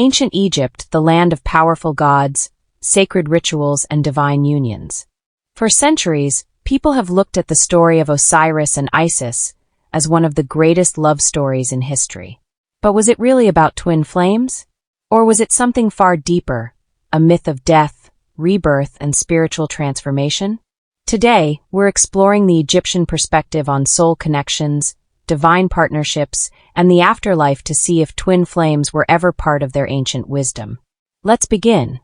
Ancient Egypt, the land of powerful gods, sacred rituals, and divine unions. For centuries, people have looked at the story of Osiris and Isis as one of the greatest love stories in history. But was it really about twin flames? Or was it something far deeper, a myth of death, rebirth, and spiritual transformation? Today, we're exploring the Egyptian perspective on soul connections, divine partnerships, and the afterlife to see if twin flames were ever part of their ancient wisdom. Let's begin.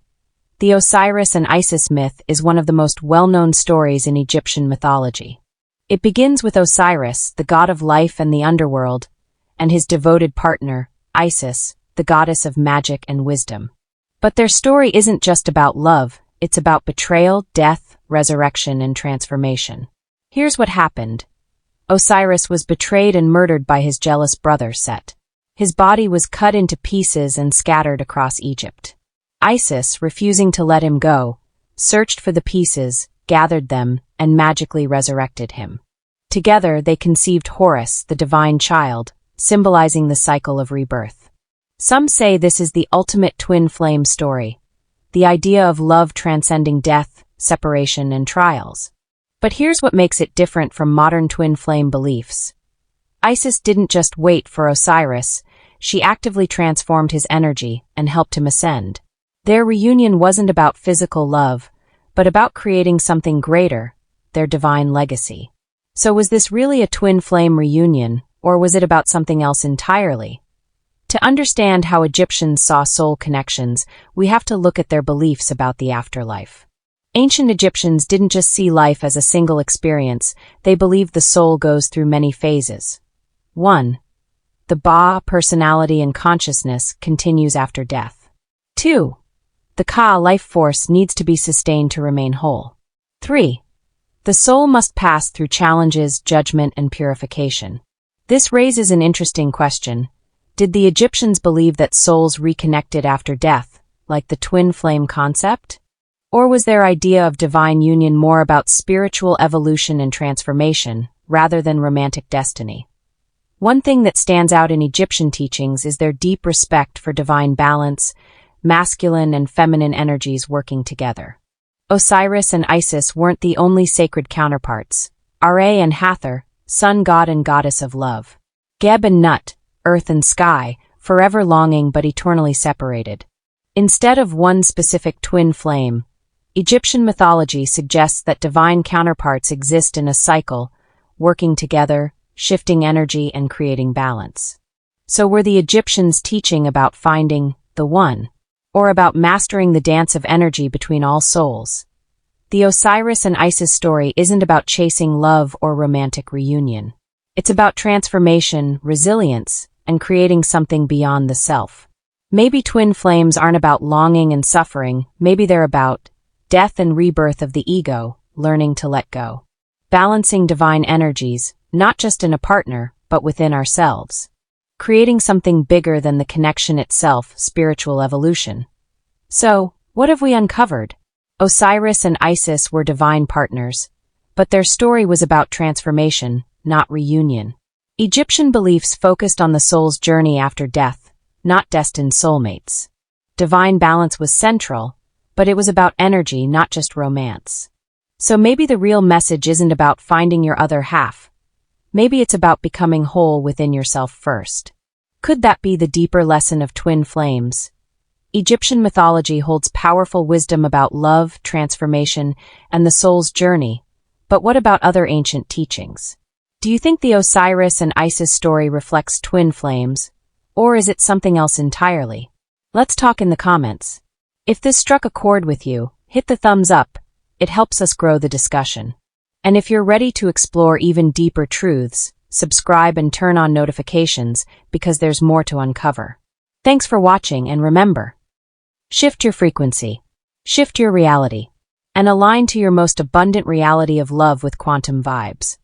The Osiris and Isis myth is one of the most well-known stories in Egyptian mythology. It begins with Osiris, the god of life and the underworld, and his devoted partner, Isis, the goddess of magic and wisdom. But their story isn't just about love, it's about betrayal, death, resurrection, and transformation. Here's what happened. Osiris was betrayed and murdered by his jealous brother Set. His body was cut into pieces and scattered across Egypt. Isis, refusing to let him go, searched for the pieces, gathered them, and magically resurrected him. Together, they conceived Horus, the divine child, symbolizing the cycle of rebirth. Some say this is the ultimate twin flame story, the idea of love transcending death, separation, and trials. But here's what makes it different from modern twin flame beliefs. Isis didn't just wait for Osiris, she actively transformed his energy and helped him ascend. Their reunion wasn't about physical love, but about creating something greater, their divine legacy. So was this really a twin flame reunion, or was it about something else entirely? To understand how Egyptians saw soul connections, we have to look at their beliefs about the afterlife. Ancient Egyptians didn't just see life as a single experience, they believed the soul goes through many phases. 1. The Ba, personality and consciousness, continues after death. 2. The Ka, life force, needs to be sustained to remain whole. 3. The soul must pass through challenges, judgment, and purification. This raises an interesting question. Did the Egyptians believe that souls reconnected after death, like the twin flame concept? Or was their idea of divine union more about spiritual evolution and transformation, rather than romantic destiny? One thing that stands out in Egyptian teachings is their deep respect for divine balance, masculine and feminine energies working together. Osiris and Isis weren't the only sacred counterparts. Ra and Hathor, sun god and goddess of love. Geb and Nut, earth and sky, forever longing but eternally separated. Instead of one specific twin flame, Egyptian mythology suggests that divine counterparts exist in a cycle, working together, shifting energy, and creating balance. So were the Egyptians teaching about finding the one, or about mastering the dance of energy between all souls? The Osiris and Isis story isn't about chasing love or romantic reunion. It's about transformation, resilience, and creating something beyond the self. Maybe twin flames aren't about longing and suffering, maybe they're about death and rebirth of the ego, learning to let go. Balancing divine energies, not just in a partner, but within ourselves. Creating something bigger than the connection itself, spiritual evolution. So, what have we uncovered? Osiris and Isis were divine partners, but their story was about transformation, not reunion. Egyptian beliefs focused on the soul's journey after death, not destined soulmates. Divine balance was central, but it was about energy, not just romance. So maybe the real message isn't about finding your other half. Maybe it's about becoming whole within yourself first. Could that be the deeper lesson of twin flames? Egyptian mythology holds powerful wisdom about love, transformation, and the soul's journey. But what about other ancient teachings? Do you think the Osiris and Isis story reflects twin flames, or is it something else entirely? Let's talk in the comments. If this struck a chord with you, hit the thumbs up. It helps us grow the discussion. And if you're ready to explore even deeper truths, subscribe and turn on notifications because there's more to uncover. Thanks for watching, and remember, shift your frequency, shift your reality, and align to your most abundant reality of love with quantum vibes.